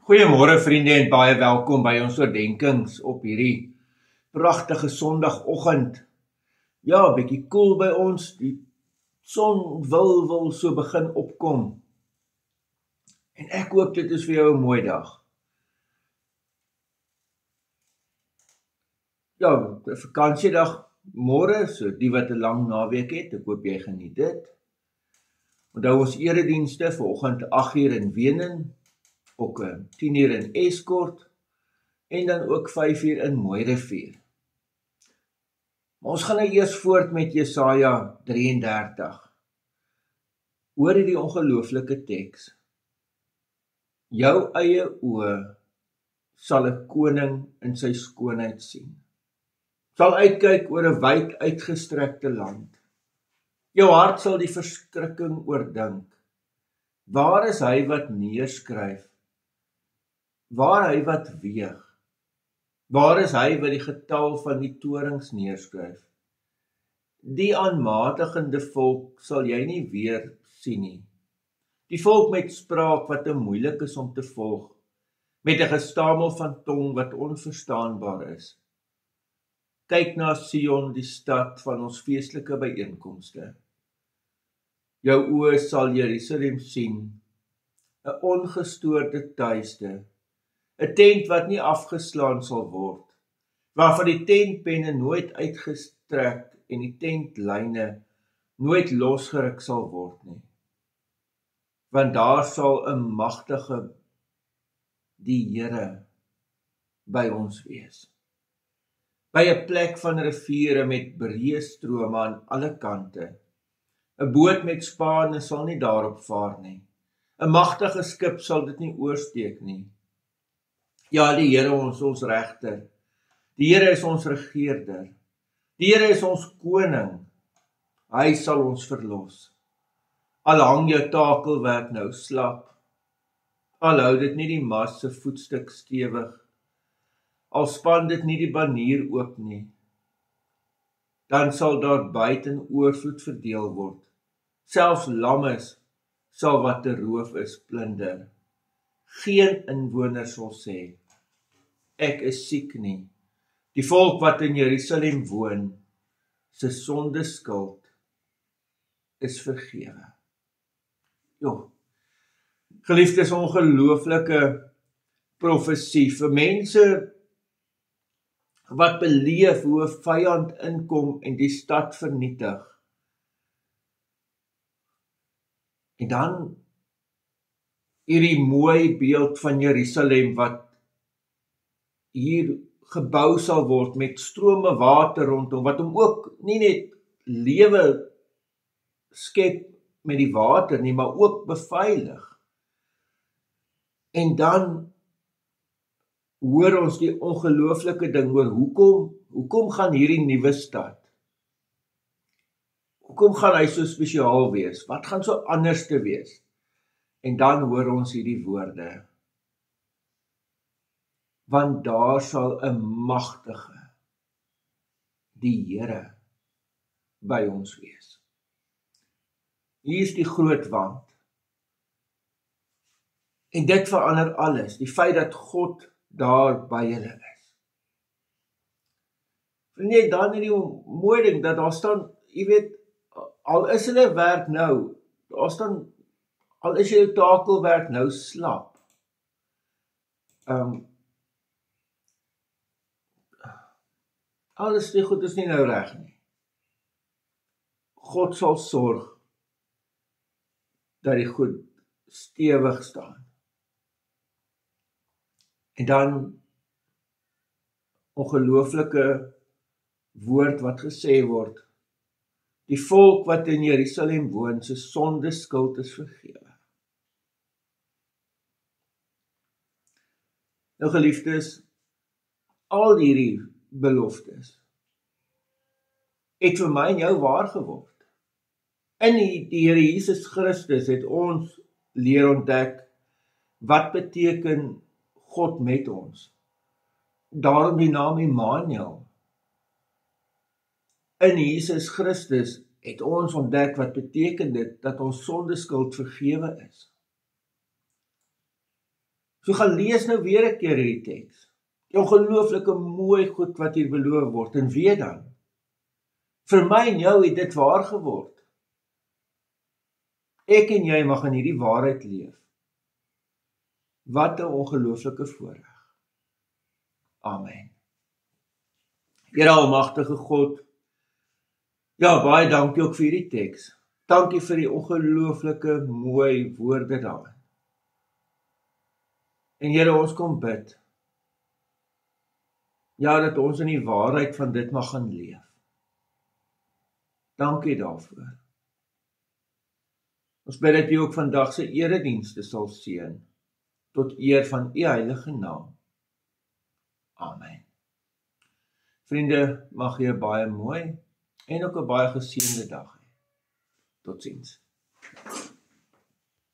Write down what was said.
Goeiemôre vriende en baie welkom by ons oordenkings op hierdie pragtige Sondagoggend. Ja, bietjie koel by ons, die son wil so begin opkom. En ek hoop dit is vir jou 'n mooi dag. Ja, 'n vakansiedag môre, so die wat 'n lang naweek het, ek hoop jy geniet dit. Onthou ons eredienste vanoggend 8:00 in Wenen, ook 10:00 in Escort en dan ook 5:00 in Mooirivier. Maar ons gaan nou eers voort met Jesaja 33. Hoor hierdie ongelooflike teks. Jou eie oë sal 'n koning in sy skoonheid sien. Sal uitkyk oor 'n wyd uitgestrekte land. Jou hart sal die verskrikking oordink. Waar is hy wat neerskryf? Waar hy wat weeg? Waar is hy wat die getal van die torings neerskryf? Die aanmatigende volk sal jy nie weer sien nie. Die volk met spraak wat te moeilik is om te volg, met 'n gestamel van tong wat onverstaanbaar is. Kyk na Sion, die stad van ons feestelike byeenkomste. Jou oë sal Jerusalem sien, 'n ongestoorde tuiste, 'n tent wat nie afgeslaan sal word, waarvan die tentpenne nooit uitgestrek en die tentlyne nooit losgeruk sal word nie. Want daar sal 'n magtige, die Here, by ons wees. By 'n plek van riviere met breë strome aan alle kante. 'n Boot met spane sal nie daarop vaar nie. 'n Magtige skip sal dit nie oorsteek nie. Ja, die Here ons regter. Die Here is ons regeerder. Die Here is ons koning. Hy sal ons verlos. Al hang jou takelwerk nou slap, al hou dit nie die mas se voetstuk stewig, al span dit nie die banier oop nie, dan sal daar buit in oorvloed verdeel word. Selfs lammes sal wat te roof is plunder. Geen inwoner sal sê, ek is siek nie. Die volk wat in Jerusalem woon, se sondeskuld is vergewe. Jo, geliefdes, ongelooflike profesie vir mense wat beleef hoe 'n vyand inkom en die stad vernietig. En dan hierdie mooi beeld van Jerusalem wat hier gebou sal word met strome water rondom, wat hom ook nie net lewe skep met die water nie, maar ook beveilig. En dan hoor ons die ongelooflike ding oor hoekom gaan hierdie nuwe stad? Hoekom gaan hy so spesiaal wees? Wat gaan so anders te wees? En dan hoor ons hierdie woorde. Want daar sal 'n magtige, die Here, by ons wees. Hier is die groot want. En dit verander alles, die feit dat God daar by julle is. Nee, dan hierdie mooi ding, dat daar staan, jy weet, al is hulle werk nou, daar staan, al is jou takelwerk nou slap, alles die goed is nie nou reg nie. God sal sorg dat die goed stewig staan. En dan ongelooflike woord wat gesê word. Die volk wat in Jerusalem woon, se sondeskuld is vergewe. Nou geliefdes, al hierdie beloftes het vir my en jou waar geword. In die Here Jesus Christus het ons leer ontdek wat beteken God met ons. Daarom die naam Immanuel. In Jesus Christus het ons ontdek wat beteken dit dat ons sondeskuld vergewe is. So gaan lees nou weer 'n keer hierdie teks. Die ongelooflike mooi goed wat hier beloof word, en weet dan, vir my en jou het dit waar geword. Ek en jy mag in hierdie waarheid leef. Wat 'n ongelooflike voorreg. Amen. Here almagtige God, ja, baie dankie ook vir hierdie teks. Dankie vir die ongelooflike mooi woorde daarin. En Here, ons kom bid, ja, dat ons in die waarheid van dit mag gaan leef. Dankie daarvoor. Ons bid dat U ook vandag se eredienste sal seën, tot eer van U heilige naam. Amen. Vriende, mag jy 'n baie mooi en ook 'n baie geseënde dag hê. Totsiens.